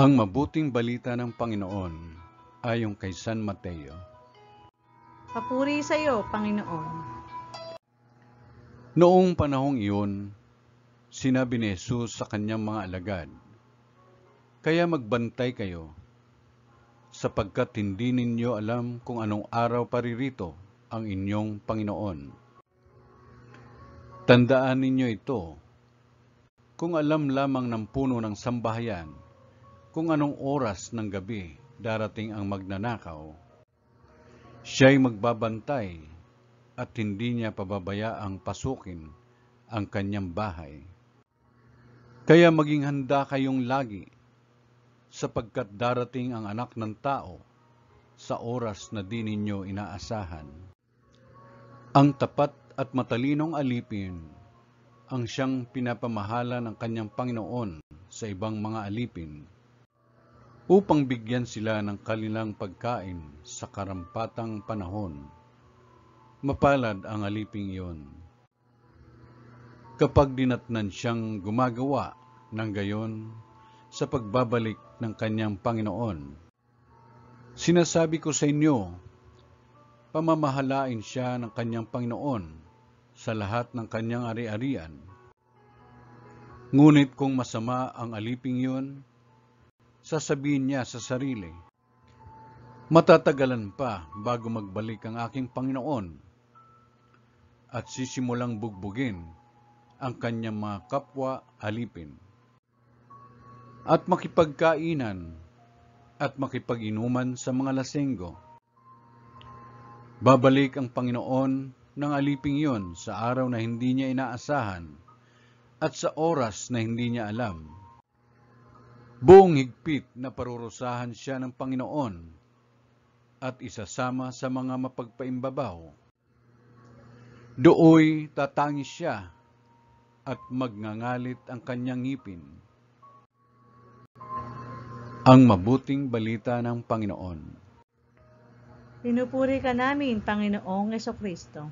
Ang mabuting balita ng Panginoon ayon kay San Mateo. Papuri sa iyo, Panginoon. Noong panahong iyon, sinabi ni Jesus sa kanyang mga alagad, "Kaya magbantay kayo, sapagkat hindi ninyo alam kung anong araw paririto ang inyong Panginoon. Tandaan ninyo ito, kung alam lamang ng puno ng sambahayan, kung anong oras ng gabi darating ang magnanakaw, siya'y magbabantay at hindi niya pababayaang pasukin ang kanyang bahay. Kaya maging handa kayong lagi, sapagkat darating ang Anak ng Tao sa oras na di ninyo inaasahan. Ang tapat at matalinong alipin ang siyang pinapamahala ng kanyang Panginoon sa ibang mga alipin, upang bigyan sila ng kanilang pagkain sa karampatang panahon. Mapalad ang aliping iyon, kapag dinatnan siyang gumagawa ng gayon sa pagbabalik ng kanyang Panginoon. Sinasabi ko sa inyo, pamamahalain siya ng kanyang Panginoon sa lahat ng kanyang ari-arian. Ngunit kung masama ang aliping iyon, sasabihin niya sa sarili, matatagalan pa bago magbalik ang aking Panginoon, at sisimulang bugbugin ang kanyang mga kapwa alipin, at makipagkainan at makipag-inuman sa mga lasenggo. Babalik ang Panginoon ng aliping iyon sa araw na hindi niya inaasahan at sa oras na hindi niya alam. Buong higpit na parurusahan siya ng Panginoon at isasama sa mga mapagpaimbabaw. Dooy tatangis siya at magngangalit ang kanyang ngipin." Ang mabuting balita ng Panginoon. Pinupuri ka namin, Panginoong Jesucristo.